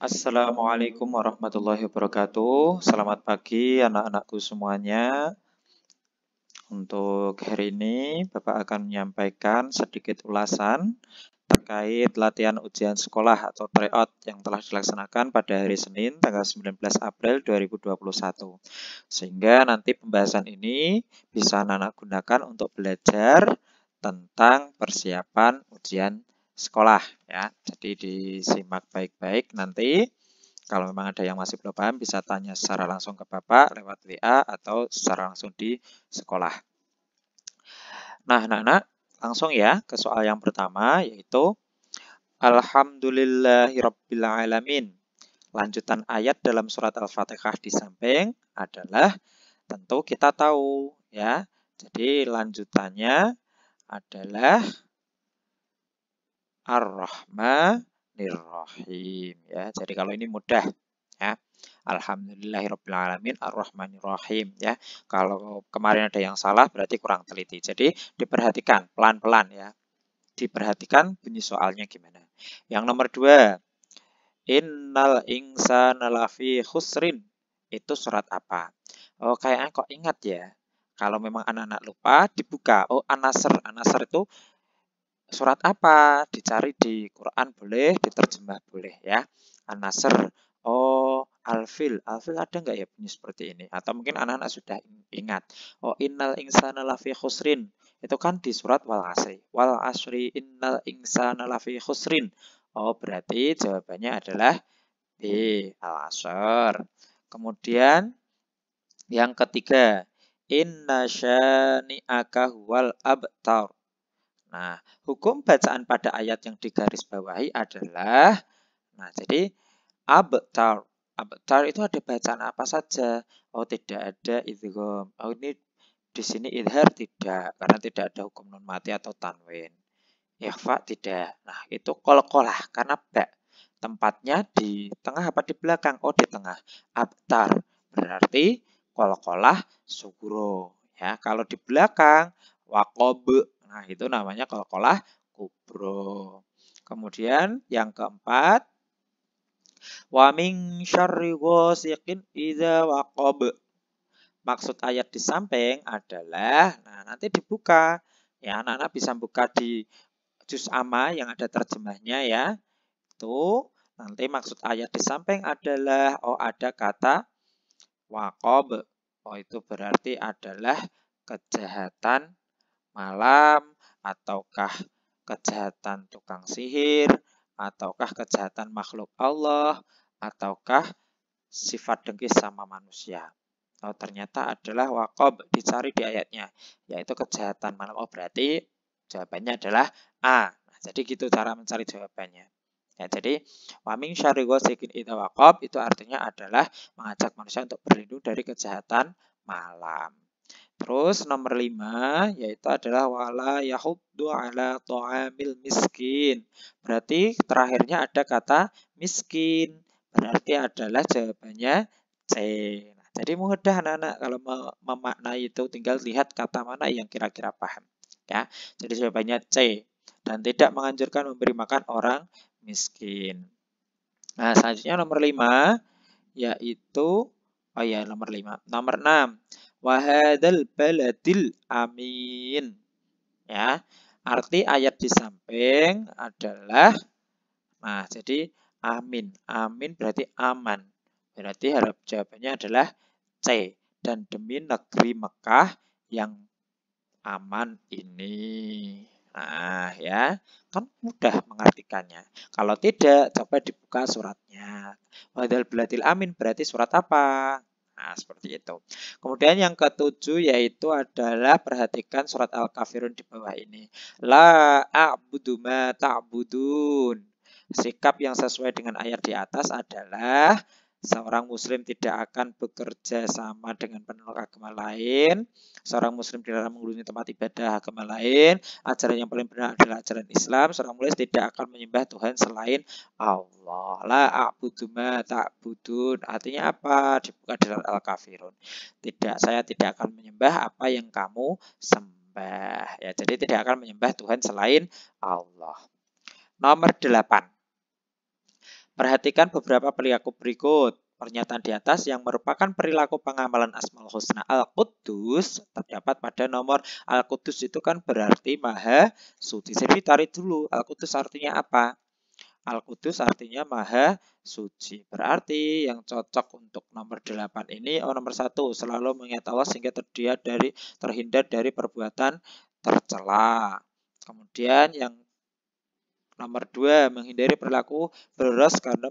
Assalamualaikum warahmatullahi wabarakatuh. Selamat pagi anak-anakku semuanya. Untuk hari ini Bapak akan menyampaikan sedikit ulasan terkait latihan ujian sekolah atau tryout yang telah dilaksanakan pada hari Senin tanggal 19 April 2021. Sehingga nanti pembahasan ini bisa anak-anak gunakan untuk belajar tentang persiapan ujian sekolah ya. Jadi disimak baik-baik nanti. Kalau memang ada yang masih belum paham bisa tanya secara langsung ke Bapak lewat WA atau secara langsung di sekolah. Nah, anak-anak, langsung ya ke soal yang pertama yaitu Alhamdulillahirabbil alamin. Lanjutan ayat dalam surat Al-Fatihah di samping adalah tentu kita tahu ya. Jadi lanjutannya adalah Ar-Rahmanir-Rahim ya. Jadi kalau ini mudah ya. Alhamdulillahirabbil alamin Ar-Rahmanir-Rahim ya. Kalau kemarin ada yang salah berarti kurang teliti. Jadi diperhatikan pelan-pelan ya. Diperhatikan bunyi soalnya gimana. Yang nomor 2, Innal insana lafi khusrin. Itu surat apa? Oh, kayaknya kok ingat ya. Kalau memang anak-anak lupa dibuka. Oh, An-Nasr. An-Nasr itu surat apa? Dicari di Quran boleh, diterjemah boleh ya. An-Nasr. Oh, Al-Fil. Al-Fil ada nggak ya bunyi seperti ini? Atau mungkin anak-anak sudah ingat. Oh, innal insana lafi khusrin. Itu kan di surat Wal Asri. Wal Asri innal insana lafi khusrin. Oh, berarti jawabannya adalah B. Al-Asr. Kemudian yang ketiga. Inna syani'aka huwal abtar. Nah, hukum bacaan pada ayat yang digarisbawahi adalah, nah jadi abtar. Abtar itu ada bacaan apa saja? Oh, tidak ada idgham. Oh, ini di sini idhar tidak, karena tidak ada hukum nun mati atau tanwin. Ikhfa tidak. Nah, itu qalqalah karena ba. Tempatnya di tengah apa di belakang? Oh, di tengah. Abtar. Berarti qalqalah sugro. Ya, kalau di belakang waqab. Nah, itu namanya qalqalah kubro. Kemudian yang keempat, wa min syarri ghasiqin idza waqab. Maksud ayat di samping adalah, nah nanti dibuka. Ya, anak-anak bisa buka di juz amma yang ada terjemahnya ya. Itu nanti maksud ayat di samping adalah, oh ada kata waqab. Oh, itu berarti adalah kejahatan malam, ataukah kejahatan tukang sihir, ataukah kejahatan makhluk Allah, ataukah sifat dengki sama manusia. Oh, ternyata adalah waqab, dicari di ayatnya, yaitu kejahatan malam. Oh, berarti jawabannya adalah A. Nah, jadi gitu cara mencari jawabannya. Ya, jadi wa min syarri ghasiqin idza waqab itu artinya adalah mengajak manusia untuk berlindung dari kejahatan malam. Terus nomor 5 yaitu adalah wala yahuddu ala ta'amil miskin. Berarti terakhirnya ada kata miskin. Berarti adalah jawabannya C. Nah, jadi mudah anak-anak kalau memaknai itu tinggal lihat kata mana yang kira-kira paham. Ya, jadi jawabannya C. Dan tidak menganjurkan memberi makan orang miskin. Nah, selanjutnya nomor 5 yaitu oh ya nomor 5. Nomor 6. Wahadal baladil amin. Ya, arti ayat di samping adalah, nah jadi amin. Amin berarti aman. Berarti harap jawabannya adalah C. Dan demi negeri Mekah yang aman ini. Nah, ya, kan mudah mengartikannya. Kalau tidak, coba dibuka suratnya. Wadal belatil amin berarti surat apa? Nah, seperti itu. Kemudian yang ketujuh yaitu adalah perhatikan surat Al-Kafirun di bawah ini. La a'budu ma ta'budun. Sikap yang sesuai dengan ayat di atas adalah seorang muslim tidak akan bekerja sama dengan penolak agama lain. Seorang muslim dilarang mengunjungi tempat ibadah agama lain. Ajaran yang paling benar adalah ajaran Islam. Seorang muslim tidak akan menyembah Tuhan selain Allah. La a'budu ma ta'budun. Artinya apa? Dibuka dalam Al-Kafirun. Tidak, saya tidak akan menyembah apa yang kamu sembah. Ya, jadi tidak akan menyembah Tuhan selain Allah. Nomor 8. Perhatikan beberapa perilaku berikut. Pernyataan di atas yang merupakan perilaku pengamalan Asmaul Husna Al-Quddus terdapat pada nomor Al-Quddus itu kan berarti Maha Suci. Jadi tarik dulu, Al-Quddus artinya apa? Al-Quddus artinya Maha Suci. Berarti yang cocok untuk nomor 8 ini, nomor 1, selalu mengingat Allah sehingga terhindar dari perbuatan tercela. Kemudian yang nomor 2, menghindari perilaku beras karena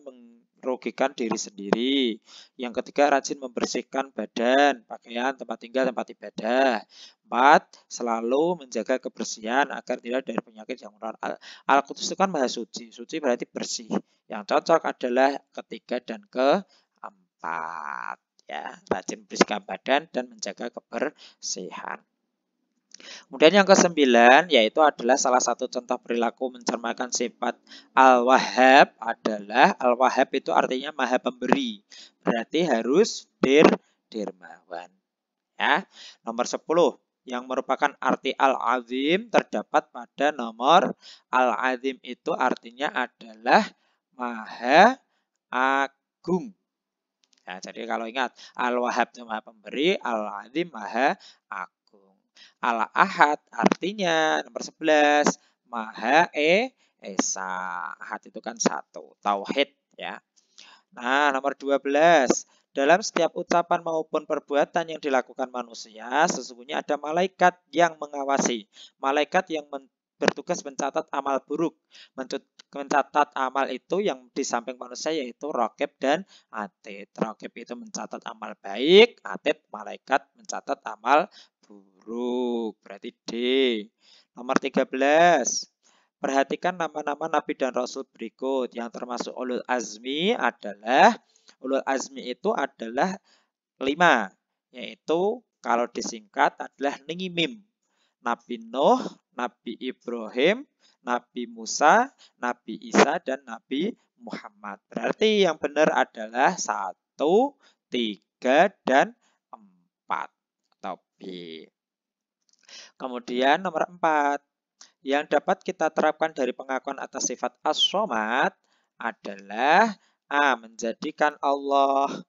merugikan diri sendiri. Yang ketiga, rajin membersihkan badan, pakaian, tempat tinggal, tempat ibadah. 4, selalu menjaga kebersihan agar tidak dari penyakit yang menular. Al-Quddus itu kan Maha Suci. Suci berarti bersih. Yang cocok adalah ketiga dan keempat. Ya, rajin membersihkan badan dan menjaga kebersihan. Kemudian yang ke-9 yaitu adalah salah satu contoh perilaku mencerminkan sifat Al-Wahhab adalah Al-Wahhab itu artinya Maha Pemberi. Berarti harus dermawan. Ya. Nomor 10 yang merupakan arti Al-Azim terdapat pada nomor Al-Azim itu artinya adalah Maha Agung. Ya, jadi kalau ingat Al-Wahhab itu Maha Pemberi, Al-Azim Maha Agung. Al-Ahad artinya nomor 11 Maha Esa. Ahad itu kan satu, tauhid ya. Nah, nomor 12, dalam setiap ucapan maupun perbuatan yang dilakukan manusia, sesungguhnya ada malaikat yang mengawasi. Malaikat yang bertugas mencatat amal buruk. Mencatat amal itu yang di samping manusia yaitu Raqib dan Atid. Raqib itu mencatat amal baik, Atid malaikat mencatat amal buruk. Berarti D. Nomor 13. Perhatikan nama-nama Nabi dan Rasul berikut. Yang termasuk Ulul Azmi itu adalah 5. Yaitu kalau disingkat adalah Ningimim. Nabi Nuh, Nabi Ibrahim, Nabi Musa, Nabi Isa, dan Nabi Muhammad. Berarti yang benar adalah 1, 3, dan 4. Atau B. Kemudian nomor 4. Yang dapat kita terapkan dari pengakuan atas sifat as-somad adalah A. Menjadikan Allah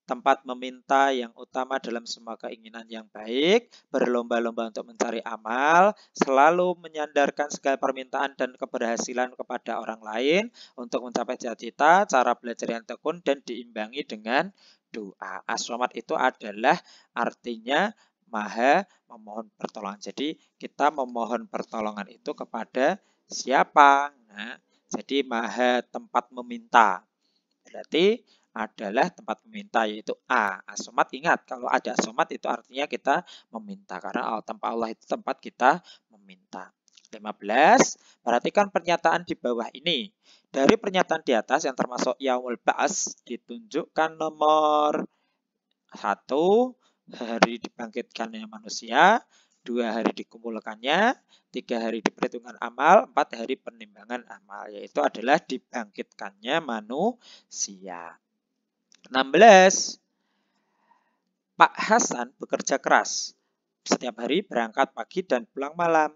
tempat meminta yang utama dalam semua keinginan yang baik, berlomba-lomba untuk mencari amal, selalu menyandarkan segala permintaan dan keberhasilan kepada orang lain untuk mencapai cita-cita, cara belajar yang tekun, dan diimbangi dengan doa. As-somad itu adalah artinya Maha memohon pertolongan. Jadi kita memohon pertolongan itu kepada siapa? Nah, jadi Maha tempat meminta. Berarti adalah tempat meminta yaitu A. As-somad, ingat kalau ada as-somad itu artinya kita meminta karena tempat Allah itu tempat kita meminta. 15. Perhatikan pernyataan di bawah ini. Dari pernyataan di atas yang termasuk Yaumul Ba'as ditunjukkan nomor 1. Hari dibangkitkannya manusia, 2 hari dikumpulkannya, 3 hari diperhitungkan amal, 4 hari penimbangan amal, yaitu adalah dibangkitkannya manusia. 16. Pak Hasan bekerja keras. Setiap hari berangkat pagi dan pulang malam.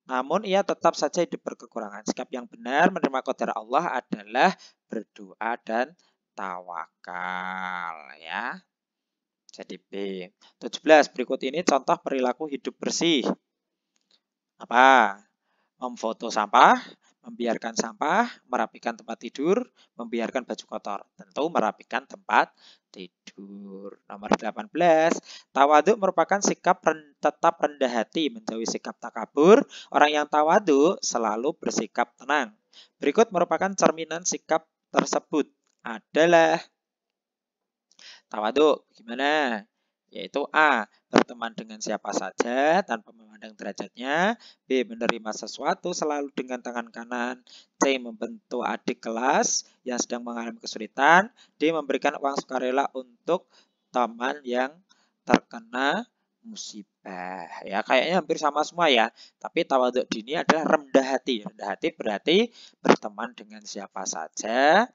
Namun ia tetap saja hidup berkekurangan. Sikap yang benar menerima qadar Allah adalah berdoa dan tawakal ya. Jadi B. 17. Berikut ini contoh perilaku hidup bersih. Apa? Memfoto sampah, membiarkan sampah, merapikan tempat tidur, membiarkan baju kotor. Tentu merapikan tempat tidur. Nomor 18. Tawaduk merupakan sikap tetap rendah hati, menjauhi sikap takabur. Orang yang tawaduk selalu bersikap tenang. Berikut merupakan cerminan sikap tersebut adalah tawaduk. Gimana? Yaitu A. Berteman dengan siapa saja tanpa memandang derajatnya. B. Menerima sesuatu selalu dengan tangan kanan. C. Membantu adik kelas yang sedang mengalami kesulitan. D. Memberikan uang sukarela untuk teman yang terkena musibah. Ya, kayaknya hampir sama semua ya. Tapi tawaduk dini adalah rendah hati. Rendah hati berarti berteman dengan siapa saja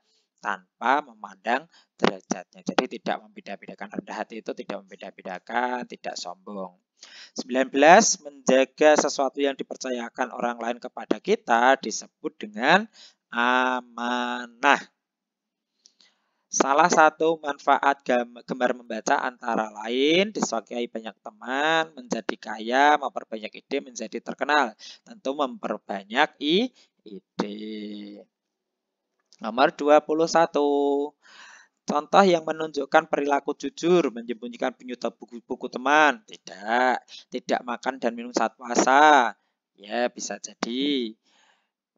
tanpa memandang derajatnya. Jadi tidak membeda-bedakan. Rendah hati itu tidak membeda-bedakan, tidak sombong. 19. Menjaga sesuatu yang dipercayakan orang lain kepada kita disebut dengan amanah. Salah satu manfaat gemar membaca antara lain disukai banyak teman, menjadi kaya, memperbanyak ide, menjadi terkenal. Tentu memperbanyak ide. Nomor 21. Contoh yang menunjukkan perilaku jujur, menyembunyikan buku teman. Tidak makan dan minum saat puasa. Ya, bisa jadi.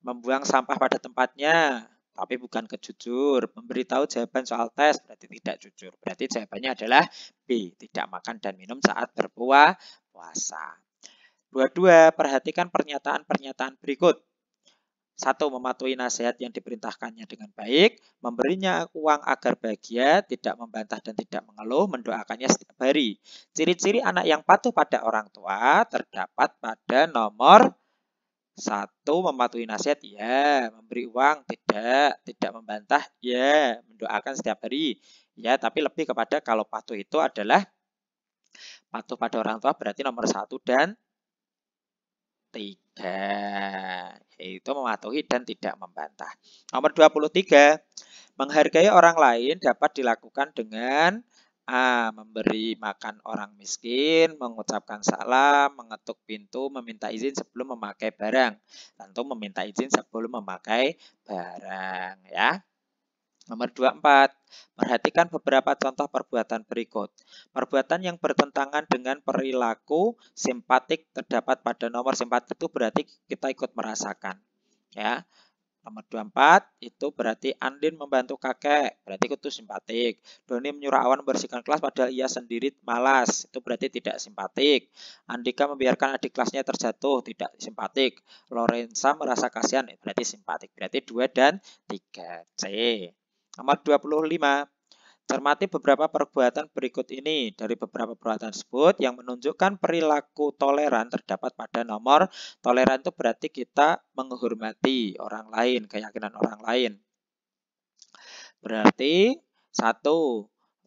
Membuang sampah pada tempatnya, tapi bukan kejujur. Memberitahu jawaban soal tes, berarti tidak jujur. Berarti jawabannya adalah B, tidak makan dan minum saat berpuasa. 22. Perhatikan pernyataan-pernyataan berikut. 1. Mematuhi nasihat yang diperintahkannya dengan baik, memberinya uang agar bahagia, tidak membantah dan tidak mengeluh, mendoakannya setiap hari. Ciri-ciri anak yang patuh pada orang tua terdapat pada nomor 1. Mematuhi nasihat, ya. Memberi uang, tidak membantah, ya. Mendoakan setiap hari, ya. Tapi lebih kepada kalau patuh itu adalah patuh pada orang tua berarti nomor 1 dan 3, yaitu mematuhi dan tidak membantah. Nomor 23, menghargai orang lain dapat dilakukan dengan A. Memberi makan orang miskin, mengucapkan salam, mengetuk pintu, meminta izin sebelum memakai barang. Tentu meminta izin sebelum memakai barang, ya. Nomor 24, perhatikan beberapa contoh perbuatan berikut. Perbuatan yang bertentangan dengan perilaku simpatik terdapat pada nomor simpatik itu berarti kita ikut merasakan. Ya. Nomor 24 itu berarti Andin membantu kakek, berarti itu simpatik. Doni menyuruh Awan membersihkan kelas padahal ia sendiri malas, itu berarti tidak simpatik. Andika membiarkan adik kelasnya terjatuh, tidak simpatik. Lorenza merasa kasihan, berarti simpatik. Berarti 2 dan 3, C. Nomor 25, cermati beberapa perbuatan berikut ini. Dari beberapa perbuatan tersebut yang menunjukkan perilaku toleran terdapat pada nomor toleran itu berarti kita menghormati orang lain, keyakinan orang lain. Berarti 1.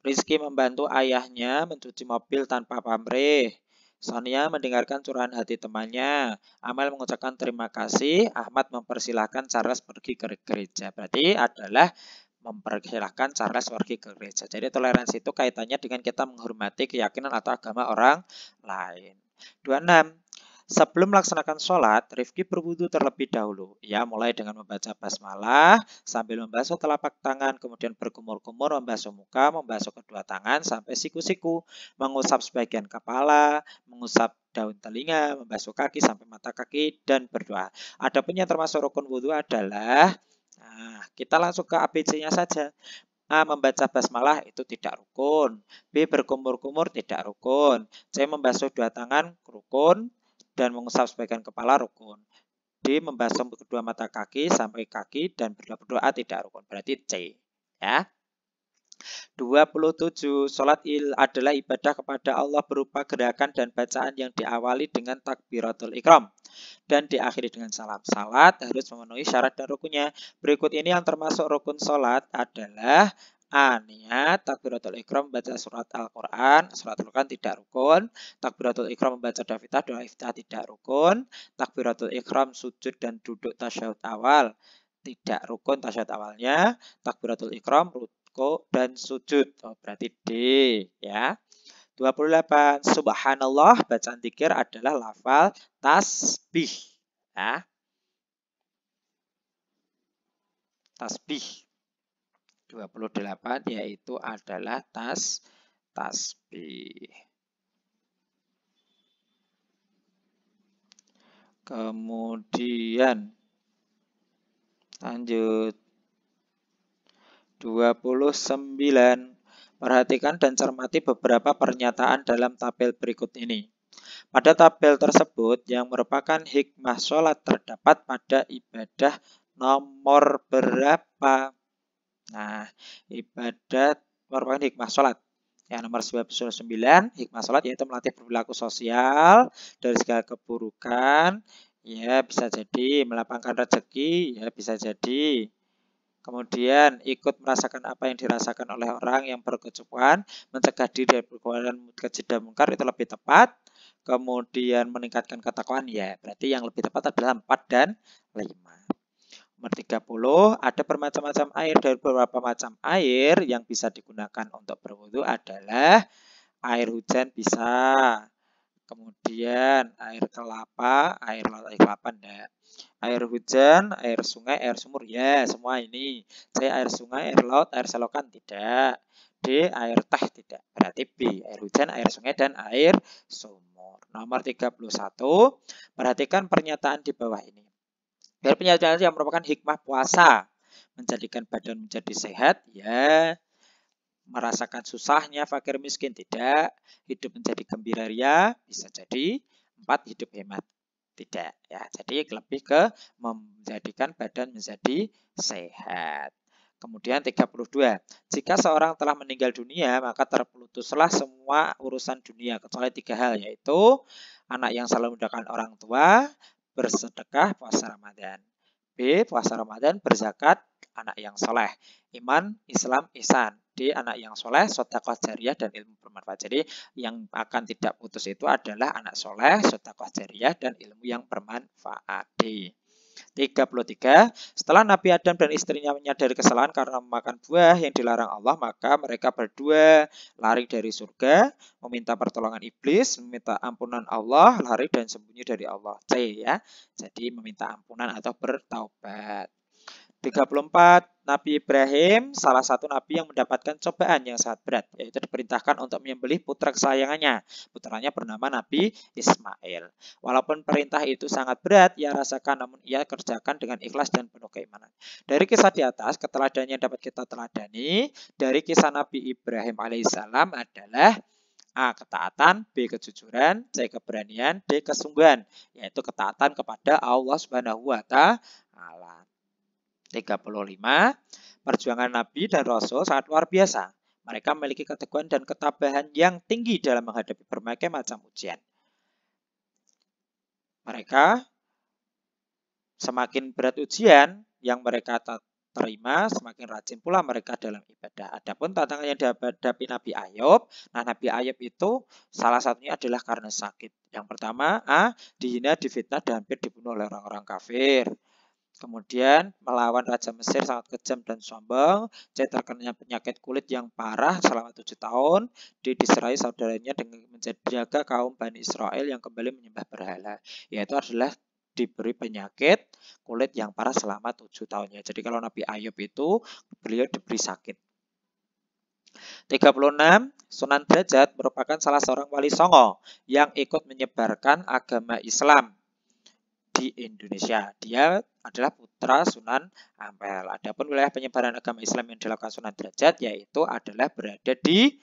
Rizky membantu ayahnya mencuci mobil tanpa pamrih. Sonia mendengarkan curahan hati temannya. Amel mengucapkan terima kasih. Ahmad mempersilahkan Charles pergi ke gereja. Berarti adalah mempersilahkan Charles pergi ke gereja. Jadi toleransi itu kaitannya dengan kita menghormati keyakinan atau agama orang lain. 26. Sebelum melaksanakan sholat, Rifki berwudu terlebih dahulu. Ia mulai dengan membaca basmalah sambil membasuh telapak tangan, kemudian berkumur-kumur, membasuh muka, membasuh kedua tangan sampai siku-siku, mengusap sebagian kepala, mengusap daun telinga, membasuh kaki sampai mata kaki, dan berdoa. Adapun yang termasuk rukun wudu adalah, kita langsung ke ABC-nya saja. A. Membaca basmalah itu tidak rukun. B. Berkumur-kumur tidak rukun. C. Membasuh dua tangan rukun dan mengusap sebagian kepala rukun. D. Membasuh kedua mata kaki sampai kaki dan berdoa tidak rukun. Berarti C. Ya. 27. Sholat adalah ibadah kepada Allah berupa gerakan dan bacaan yang diawali dengan takbiratul ikram dan diakhiri dengan salam. Salat harus memenuhi syarat dan rukunnya. Berikut ini yang termasuk rukun sholat adalah A. Niat, takbiratul ikram membaca surat Al-Quran, surat Al-Quran tidak rukun. Takbiratul ikram membaca doa iftitah tidak rukun. Takbiratul ikram sujud dan duduk tasyahud awal tidak rukun tasyahud awalnya. Takbiratul ikram ruku dan sujud. Oh, berarti D, ya. 28. Subhanallah, bacaan dzikir adalah lafal tasbih. Ya. Tasbih. 28 yaitu adalah tasbih. Kemudian lanjut 29. Perhatikan dan cermati beberapa pernyataan dalam tabel berikut ini. Pada tabel tersebut yang merupakan hikmah sholat terdapat pada ibadah nomor berapa? Nah, ibadah merupakan hikmah sholat. Yang nomor 99, hikmah sholat yaitu melatih perilaku sosial dari segala keburukan. Ya, bisa jadi melapangkan rezeki, ya bisa jadi. Kemudian ikut merasakan apa yang dirasakan oleh orang yang berkecukupan, mencegah diri dari perbuatan keji dan mungkar itu lebih tepat. Kemudian meningkatkan ketakwaan, ya berarti yang lebih tepat adalah 4 dan 5. Nomor 30, ada bermacam-macam air. Dari beberapa macam air yang bisa digunakan untuk berwudu adalah air hujan bisa, kemudian air kelapa, air laut, air kelapa enggak. Air hujan, air sungai, air sumur, ya semua ini. C, air sungai, air laut, air selokan, tidak. D, air teh, tidak. Berarti B, air hujan, air sungai, dan air sumur. Nomor 31, perhatikan pernyataan di bawah ini. Dari pernyataan yang merupakan hikmah puasa, menjadikan badan menjadi sehat, ya. Merasakan susahnya fakir miskin, tidak. Hidup menjadi gembira ria, bisa jadi. 4, hidup hemat, tidak. Ya, jadi lebih ke menjadikan badan menjadi sehat. Kemudian 32, jika seorang telah meninggal dunia, maka terputuslah semua urusan dunia, kecuali 3 hal, yaitu anak yang selalu mendoakan orang tua, bersedekah, puasa Ramadan. B, puasa Ramadan, berzakat, anak yang soleh. Iman, Islam, ihsan. D, anak yang soleh, sedekah jariyah, dan ilmu bermanfaat. Jadi yang akan tidak putus itu adalah anak soleh, sedekah jariyah, dan ilmu yang bermanfaat. D. 33, setelah Nabi Adam dan istrinya menyadari kesalahan karena memakan buah yang dilarang Allah, maka mereka berdua lari dari surga, meminta pertolongan iblis, meminta ampunan Allah, lari dan sembunyi dari Allah. C, ya. Jadi meminta ampunan atau bertaubat. 34, Nabi Ibrahim salah satu nabi yang mendapatkan cobaan yang sangat berat, yaitu diperintahkan untuk menyembelih putra kesayangannya. Putranya bernama Nabi Ismail. Walaupun perintah itu sangat berat, ia rasakan, namun ia kerjakan dengan ikhlas dan penuh keimanan. Dari kisah di atas, keteladannya dapat kita teladani dari kisah Nabi Ibrahim alaihissalam adalah A, ketaatan, B, kejujuran, C, keberanian, D, kesungguhan, yaitu ketaatan kepada Allah Subhanahu wa Ta'ala. 35, perjuangan Nabi dan Rasul sangat luar biasa. Mereka memiliki keteguhan dan ketabahan yang tinggi dalam menghadapi berbagai macam ujian. Mereka semakin berat ujian yang mereka terima, semakin rajin pula mereka dalam ibadah. Adapun tantangan yang dihadapi Nabi Ayub, nah Nabi Ayub itu salah satunya adalah karena sakit. Yang pertama, A, dihina, difitnah, dan hampir dibunuh oleh orang-orang kafir. Kemudian melawan Raja Mesir sangat kejam dan sombong. C, terkena penyakit kulit yang parah selama 7 tahun. D, diserai saudaranya dengan menjaga kaum Bani Israel yang kembali menyembah berhala. Yaitu adalah diberi penyakit kulit yang parah selama 7 tahunnya. Jadi kalau Nabi Ayub itu beliau diberi sakit. 36, Sunan Derajat merupakan salah seorang wali songo yang ikut menyebarkan agama Islam di Indonesia. Dia adalah putra Sunan Ampel. Adapun wilayah penyebaran agama Islam yang dilakukan Sunan Derajat yaitu adalah berada di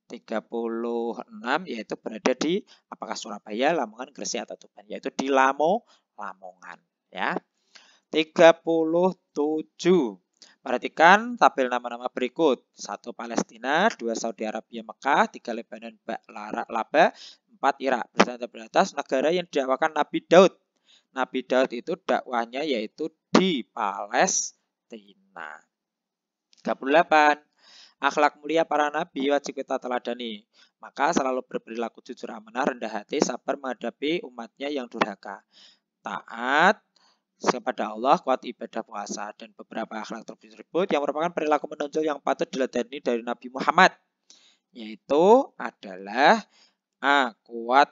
36, yaitu berada di apakah Surabaya, Lamongan, Gresik atau Tuban, yaitu di Lamongan, ya. 37. Perhatikan tabel nama-nama berikut. 1 Palestina, 2 Saudi Arabia Mekah, 3 Lebanon Laba, 4 Irak. Bertanda atas negara yang didakwakan Nabi Daud. Nabi Daud itu dakwahnya yaitu di Palestina. 38. Akhlak mulia para nabi wajib kita teladani. Maka selalu berperilaku jujur, amanah, rendah hati, sabar menghadapi umatnya yang durhaka. Taat kepada Allah, kuat ibadah puasa, dan beberapa akhlak tersebut yang merupakan perilaku menonjol yang patut diladani dari Nabi Muhammad, yaitu adalah A, kuat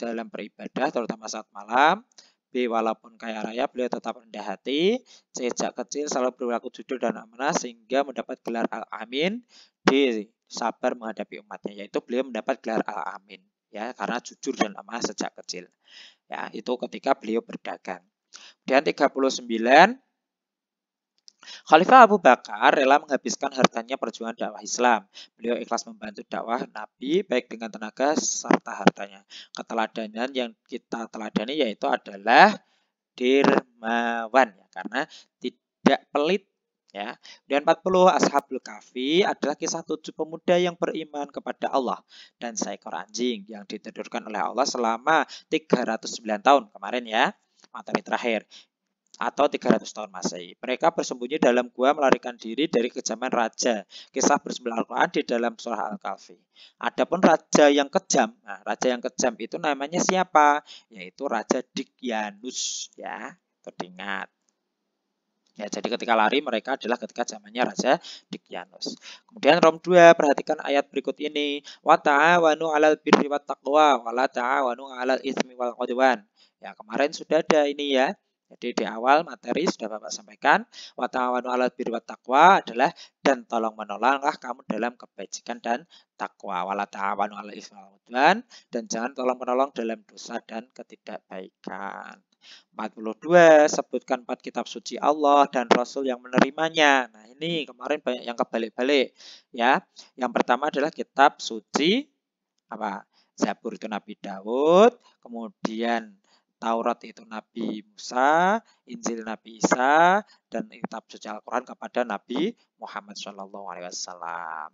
dalam beribadah terutama saat malam. B, walaupun kaya raya beliau tetap rendah hati. C, sejak kecil selalu berlaku jujur dan amanah sehingga mendapat gelar Al-Amin. D, sabar menghadapi umatnya, yaitu beliau mendapat gelar Al-Amin, ya, karena jujur dan amanah sejak kecil. Ya, itu ketika beliau berdagang. Kemudian 39, Khalifah Abu Bakar rela menghabiskan hartanya perjuangan dakwah Islam. Beliau ikhlas membantu dakwah Nabi baik dengan tenaga serta hartanya. Keteladanan yang kita teladani yaitu adalah dermawan, ya, karena tidak pelit, ya. Dan 40, Ashabul Kahfi adalah kisah 7 pemuda yang beriman kepada Allah dan seekor anjing yang ditidurkan oleh Allah selama 309 tahun kemarin, ya, materi terakhir, atau 300 tahun Masehi. Mereka bersembunyi dalam gua melarikan diri dari kejaman raja. Kisah bersembilan Al-Quran di dalam surah Al-Kahfi. Adapun raja yang kejam, nah, raja yang kejam itu namanya siapa? Yaitu Raja Dikyanus, ya. Teringat. Ya, jadi ketika lari mereka adalah ketika zamannya Raja Dikyanus. Kemudian Rom 2, perhatikan ayat berikut ini. Wa ta'awanu 'alal birri wat taqwa wa la ta'awanu 'alal itsmi wal 'udwan. Ya, kemarin sudah ada ini ya. Jadi di awal materi sudah Bapak sampaikan, wa ta'awanu 'alal birri wat taqwa adalah dan tolong menolonglah kamu dalam kebajikan dan takwa. Wa la ta'awanu 'alal itsmi wal 'udwan, dan jangan tolong menolong dalam dosa dan ketidakbaikan. 42, sebutkan 4 kitab suci Allah dan Rasul yang menerimanya. Nah, ini kemarin banyak yang kebalik-balik ya. Yang pertama adalah kitab suci apa? Zabur itu Nabi Daud, kemudian Taurat itu Nabi Musa, Injil Nabi Isa, dan kitab suci Al-Quran kepada Nabi Muhammad SAW.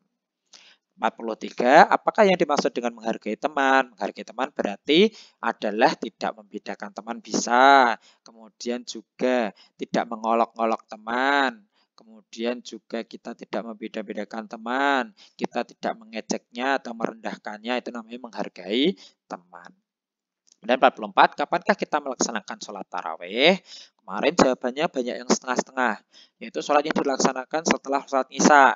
43, apakah yang dimaksud dengan menghargai teman? Menghargai teman berarti adalah tidak membedakan teman bisa, kemudian juga tidak mengolok-olok teman, kemudian juga kita tidak membeda-bedakan teman, kita tidak mengejeknya atau merendahkannya, itu namanya menghargai teman. Dan 44, kapankah kita melaksanakan sholat tarawih? Kemarin jawabannya banyak yang setengah-setengah, yaitu sholat yang dilaksanakan setelah sholat isya.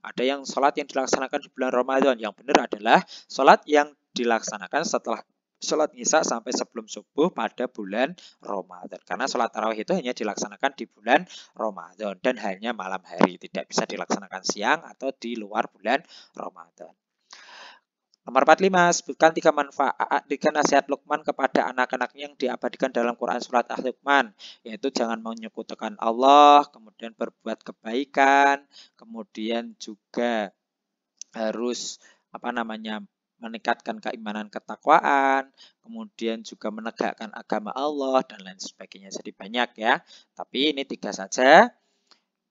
Ada yang sholat yang dilaksanakan di bulan Ramadan. Yang benar adalah sholat yang dilaksanakan setelah sholat isya sampai sebelum subuh pada bulan Ramadan. Karena sholat tarawih itu hanya dilaksanakan di bulan Ramadan dan hanya malam hari. Tidak bisa dilaksanakan siang atau di luar bulan Ramadan. Nomor 45, sebutkan 3 manfaat dengan nasihat Luqman kepada anak-anaknya yang diabadikan dalam Quran surat Al-Luqman, yaitu jangan menyekutukan Allah, kemudian berbuat kebaikan, kemudian juga harus meningkatkan keimanan ketakwaan, kemudian juga menegakkan agama Allah dan lain sebagainya. Jadi banyak ya. Tapi ini 3 saja.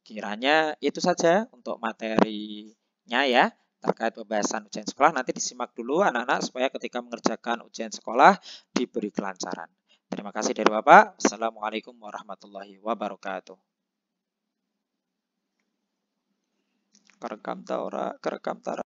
Kiranya itu saja untuk materinya ya. Terkait pembahasan ujian sekolah, nanti disimak dulu anak-anak supaya ketika mengerjakan ujian sekolah diberi kelancaran. Terima kasih dari Bapak. Assalamualaikum warahmatullahi wabarakatuh. Kerekam tara.